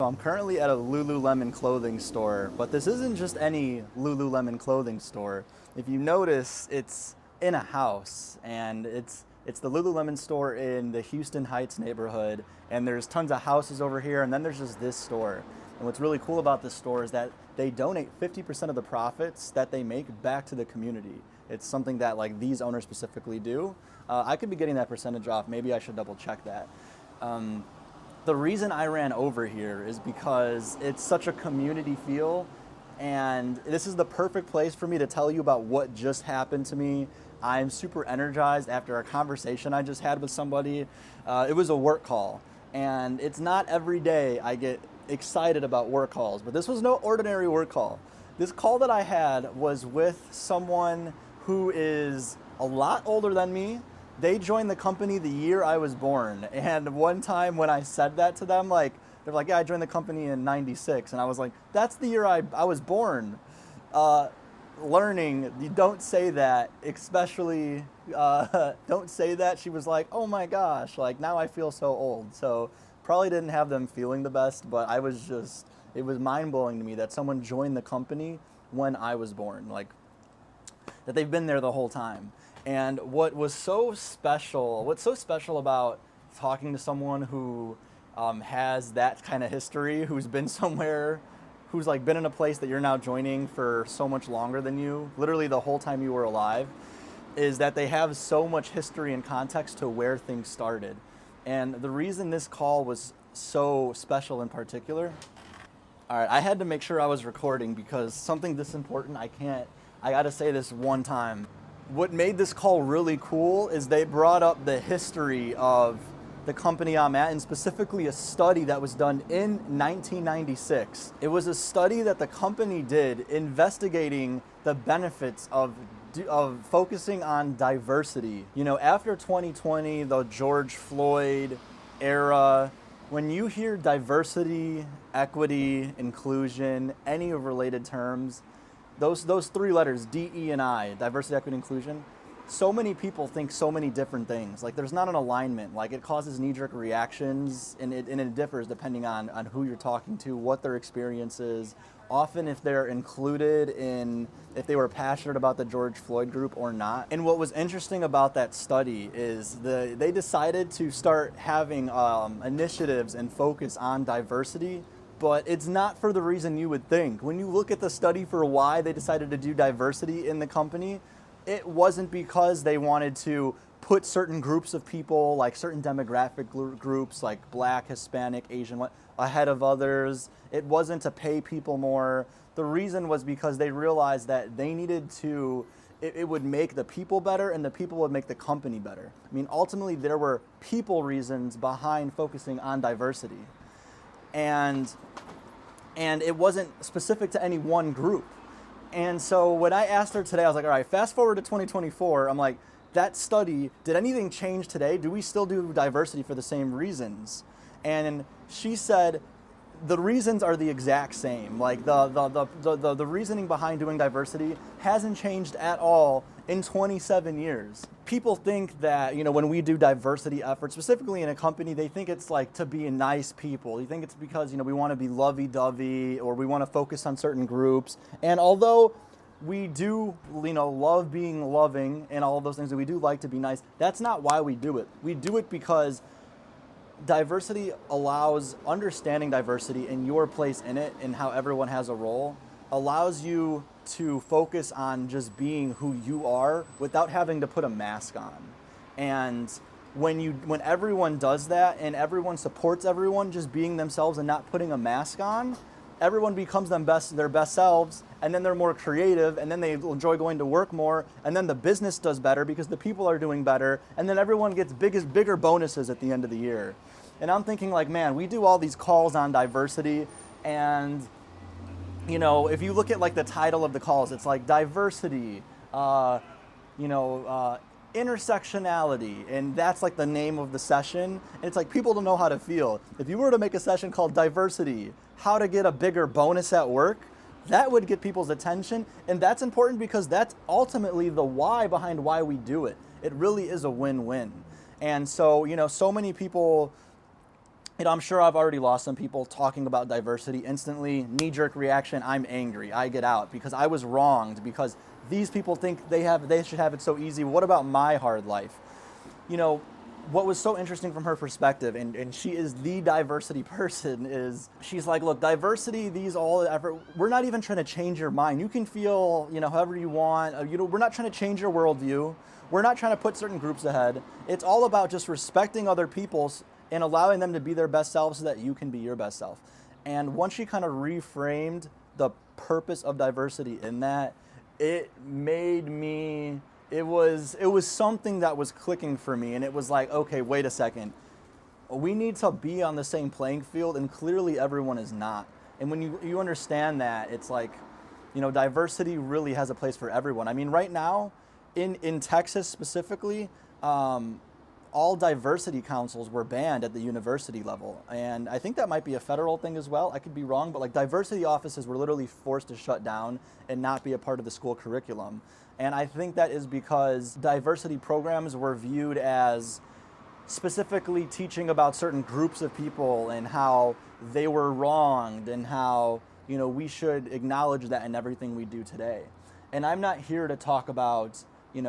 So I'm currently at a Lululemon clothing store, but this isn't just any Lululemon clothing store. If you notice, it's in a house, and it's the Lululemon store in the Houston Heights neighborhood, and there's tons of houses over here, and then there's just this store. And what's really cool about this store is that they donate 50% of the profits that they make back to the community. It's something that like these owners specifically do. I could be getting that percentage off. Maybe I should double check that. Um, the reason I ran over here is because it's such a community feel, and this is the perfect place for me to tell you about what just happened to me. I'm super energized after a conversation I just had with somebody. It was a work call, and it's not every day I get excited about work calls, but this was no ordinary work call. This call that I had was with someone who is a lot older than me. They joined the company the year I was born. And one time when I said that to them, like, they're like, yeah, I joined the company in 96. And I was like, that's the year I was born. Learning, you don't say that, especially, don't say that. She was like, oh my gosh, like now I feel so old. So probably didn't have them feeling the best, but it was mind blowing to me that someone joined the company when I was born, like that they've been there the whole time. And what's so special about talking to someone who has that kind of history, who's been somewhere, who's like been in a place that you're now joining for so much longer than you, literally the whole time you were alive, is that they have so much history and context to where things started. And the reason this call was so special in particular, all right, I had to make sure I was recording because something this important, I gotta say this one time. What made this call really cool is they brought up the history of the company I'm at, and specifically a study that was done in 1996. It was a study that the company did investigating the benefits of focusing on diversity. You know, after 2020, the George Floyd era, when you hear diversity, equity, inclusion, any of related terms, those three letters, D, E, and I, diversity, equity, inclusion, so many people think so many different things. Like there's not an alignment. Like it causes knee-jerk reactions, and it differs depending on who you're talking to, what their experience is. Often if they're included in, if they were passionate about the George Floyd group or not. And what was interesting about that study is they decided to start having initiatives and focus on diversity, but it's not for the reason you would think. When you look at the study for why they decided to do diversity in the company, it wasn't because they wanted to put certain groups of people, like certain demographic groups, like Black, Hispanic, Asian, ahead of others. It wasn't to pay people more. The reason was because they realized that they needed to, it would make the people better and the people would make the company better. I mean, ultimately there were people reasons behind focusing on diversity. And it wasn't specific to any one group. And so when I asked her today, I was like, all right, fast forward to 2024, I'm like, that study, did anything change today? Do we still do diversity for the same reasons? And she said, the reasons are the exact same. Like the reasoning behind doing diversity hasn't changed at all in 27 years. People think that, you know, when we do diversity efforts, specifically in a company, they think it's like to be nice people. You think it's because, you know, we want to be lovey-dovey or we want to focus on certain groups. And although we do, you know, love being loving and all of those things, and we do like to be nice, that's not why we do it. We do it because diversity allows, understanding diversity and your place in it and how everyone has a role allows you to focus on just being who you are without having to put a mask on. And when everyone does that and everyone supports everyone just being themselves and not putting a mask on, everyone becomes their best selves, and then they're more creative, and then they enjoy going to work more, and then the business does better because the people are doing better, and then everyone gets bigger bonuses at the end of the year. And I'm thinking like, man, we do all these calls on diversity, and you know, if you look at like the title of the calls, it's like diversity, intersectionality, and that's like the name of the session. And it's like people don't know how to feel. If you were to make a session called diversity, how to get a bigger bonus at work, that would get people's attention. And that's important because that's ultimately the why behind why we do it. It really is a win-win. And so, you know, so many people I'm sure I've already lost some people talking about diversity instantly. Knee-jerk reaction, I'm angry, I get out because I was wronged, because these people think they should have it so easy. What about my hard life? You know, what was so interesting from her perspective, and she is the diversity person, is she's like, look, diversity, these all effort, we're not even trying to change your mind. You can feel, however you want. We're not trying to change your worldview. We're not trying to put certain groups ahead. It's all about just respecting other people's and allowing them to be their best selves so that you can be your best self. And once she kind of reframed the purpose of diversity in that, it made me, it was something that was clicking for me, and it was like, okay, wait a second. We need to be on the same playing field, and clearly everyone is not. And when you understand that, it's like, diversity really has a place for everyone. I mean, right now, in Texas specifically, all diversity councils were banned at the university level. And I think that might be a federal thing as well. I could be wrong, but like diversity offices were literally forced to shut down and not be a part of the school curriculum. And I think that is because diversity programs were viewed as specifically teaching about certain groups of people and how they were wronged and how, we should acknowledge that in everything we do today. And I'm not here to talk about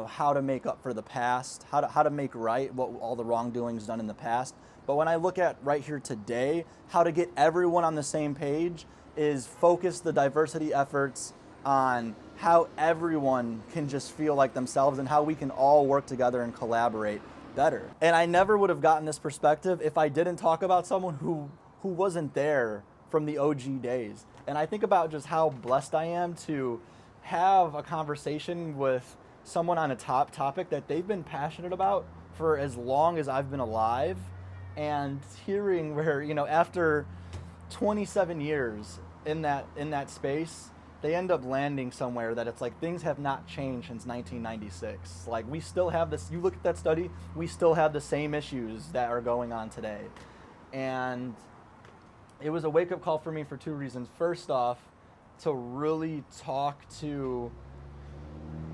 how to make up for the past, how to make right what all the wrongdoings done in the past. But when I look at right here today, how to get everyone on the same page is focus the diversity efforts on how everyone can just feel like themselves and how we can all work together and collaborate better. And I never would have gotten this perspective if I didn't talk about someone who wasn't there from the OG days. And I think about just how blessed I am to have a conversation with someone on a top topic that they've been passionate about for as long as I've been alive, and hearing where, after 27 years in that space, they end up landing somewhere that it's like things have not changed since 1996. Like we still have this, you look at that study, we still have the same issues that are going on today. And it was a wake-up call for me for two reasons. First off, to really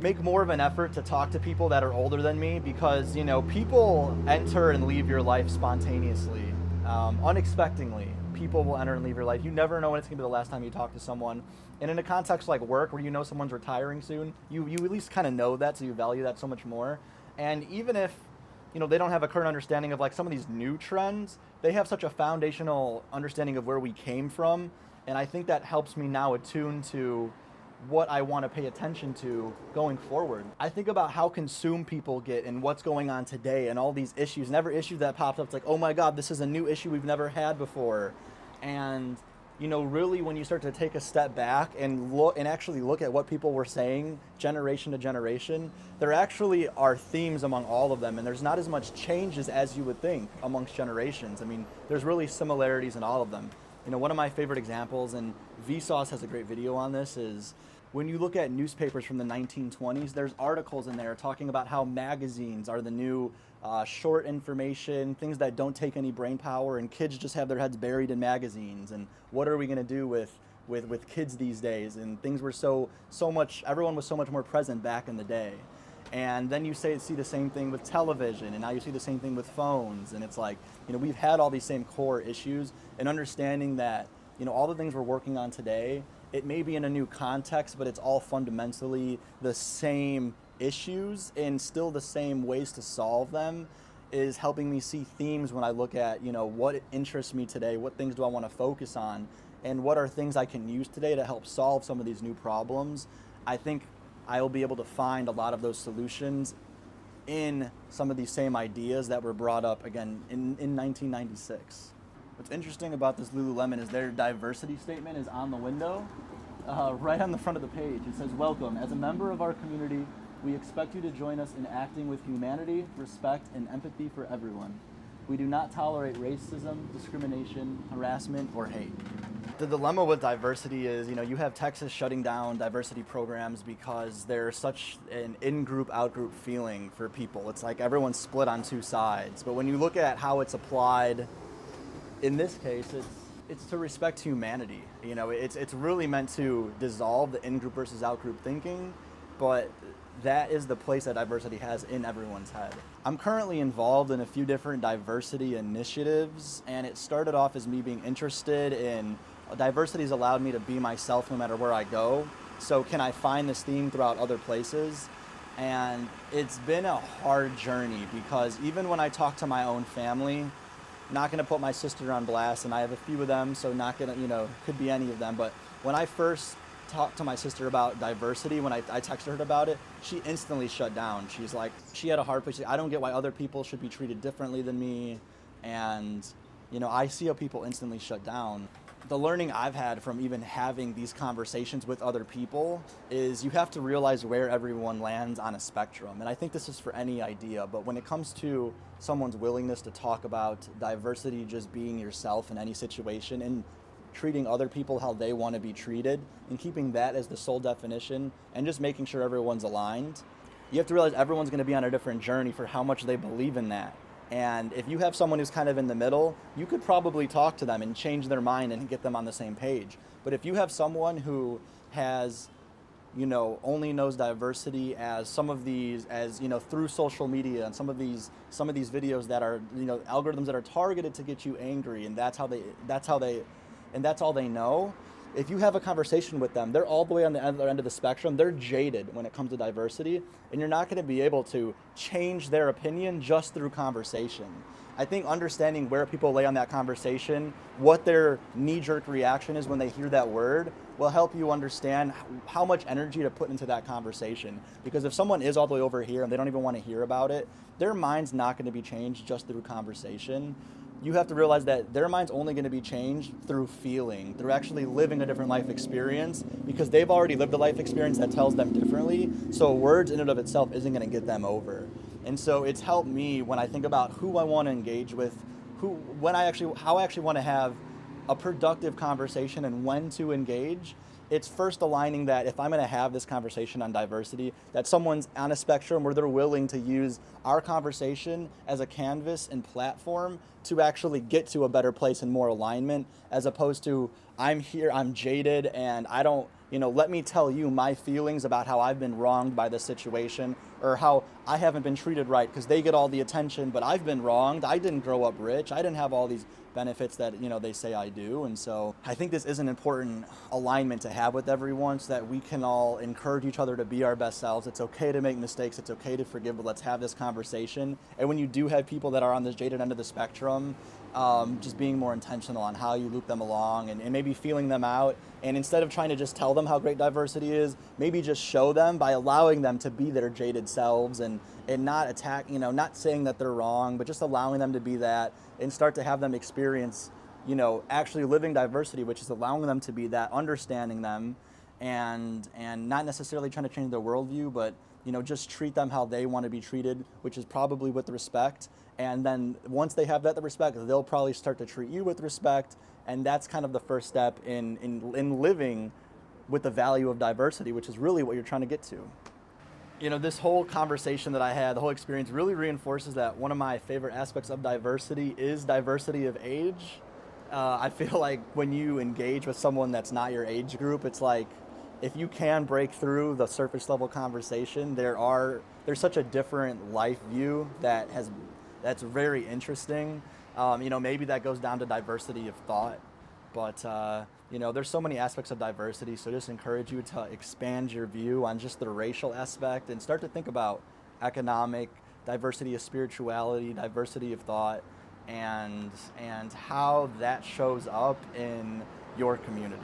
make more of an effort to talk to people that are older than me, because people enter and leave your life spontaneously, unexpectedly. People will enter and leave your life. You never know when it's gonna be the last time you talk to someone. And in a context like work, where someone's retiring soon, you at least kind of know that, so you value that so much more. And even if they don't have a current understanding of like some of these new trends, they have such a foundational understanding of where we came from, and I think that helps me now attune to what I want to pay attention to going forward. I think about how consumed people get and what's going on today and all these issues, and every issue that pops up, it's like, oh my God, this is a new issue we've never had before. And really when you start to take a step back and actually look at what people were saying generation to generation, there actually are themes among all of them, and there's not as much changes as you would think amongst generations. I mean, there's really similarities in all of them. One of my favorite examples, and Vsauce has a great video on this, is when you look at newspapers from the 1920s, there's articles in there talking about how magazines are the new short information, things that don't take any brain power, and kids just have their heads buried in magazines. And what are we going to do with kids these days? And things were everyone was so much more present back in the day. And then you see the same thing with television, and now you see the same thing with phones. And it's like, we've had all these same core issues, and understanding that, all the things we're working on today, it may be in a new context, but it's all fundamentally the same issues and still the same ways to solve them, is helping me see themes when I look at, what interests me today, what things do I want to focus on, and what are things I can use today to help solve some of these new problems. I think I'll be able to find a lot of those solutions in some of these same ideas that were brought up again in 1996. What's interesting about this Lululemon is their diversity statement is on the window, right on the front of the page. It says, "Welcome. As a member of our community, we expect you to join us in acting with humanity, respect, and empathy for everyone. We do not tolerate racism, discrimination, harassment, or hate." The dilemma with diversity is, you have Texas shutting down diversity programs because there's such an in-group, out-group feeling for people. It's like everyone's split on two sides. But when you look at how it's applied, in this case, it's to respect humanity. It's really meant to dissolve the in-group versus out-group thinking. But that is the place that diversity has in everyone's head. I'm currently involved in a few different diversity initiatives, and it started off as me being interested in diversity has allowed me to be myself no matter where I go. So can I find this theme throughout other places? And it's been a hard journey because even when I talk to my own family, not going to put my sister on blast, and I have a few of them, so not going to, could be any of them. But when I first talked to my sister about diversity, when I texted her about it, she instantly shut down. She's like, she had a hard place. I don't get why other people should be treated differently than me. And, I see how people instantly shut down. The learning I've had from even having these conversations with other people is you have to realize where everyone lands on a spectrum. And I think this is for any idea, but when it comes to someone's willingness to talk about diversity, just being yourself in any situation and treating other people how they want to be treated and keeping that as the sole definition and just making sure everyone's aligned, you have to realize everyone's going to be on a different journey for how much they believe in that. And if you have someone who's kind of in the middle, you could probably talk to them and change their mind and get them on the same page. But if you have someone who has, only knows diversity as some of these, through social media and some of these videos that are, algorithms that are targeted to get you angry, and that's all they know. If you have a conversation with them, they're all the way on the other end of the spectrum. They're jaded when it comes to diversity, and you're not going to be able to change their opinion just through conversation. I think understanding where people lay on that conversation, what their knee-jerk reaction is when they hear that word, will help you understand how much energy to put into that conversation. Because if someone is all the way over here and they don't even want to hear about it, their mind's not going to be changed just through conversation. You have to realize that their mind's only going to be changed through feeling, through actually living a different life experience, because they've already lived a life experience that tells them differently. So words in and of itself isn't going to get them over. And so it's helped me when I think about who I want to engage with, how I actually want to have a productive conversation and when to engage. It's first aligning that if I'm going to have this conversation on diversity, that someone's on a spectrum where they're willing to use our conversation as a canvas and platform to actually get to a better place and more alignment, as opposed to I'm here, I'm jaded, and I don't, let me tell you my feelings about how I've been wronged by this situation or how I haven't been treated right because they get all the attention, but I've been wronged. I didn't grow up rich. I didn't have all these benefits that they say I do. And so I think this is an important alignment to have with everyone so that we can all encourage each other to be our best selves. It's okay to make mistakes. It's okay to forgive, but let's have this conversation. And when you do have people that are on this jaded end of the spectrum, just being more intentional on how you loop them along and maybe feeling them out. And instead of trying to just tell them how great diversity is, maybe just show them by allowing them to be their jaded selves and not attack, not saying that they're wrong, but just allowing them to be that and start to have them experience, actually living diversity, which is allowing them to be that, understanding them and not necessarily trying to change their worldview, but, just treat them how they want to be treated, which is probably with respect. And then once they have that respect, they'll probably start to treat you with respect. And that's kind of the first step in living with the value of diversity, which is really what you're trying to get to. This whole conversation that I had, the whole experience really reinforces that one of my favorite aspects of diversity is diversity of age. I feel like when you engage with someone that's not your age group, it's like if you can break through the surface level conversation, there's such a different life view that's very interesting. Maybe that goes down to diversity of thought, but there's so many aspects of diversity. So just encourage you to expand your view on just the racial aspect and start to think about economic diversity of spirituality, diversity of thought, and how that shows up in your community.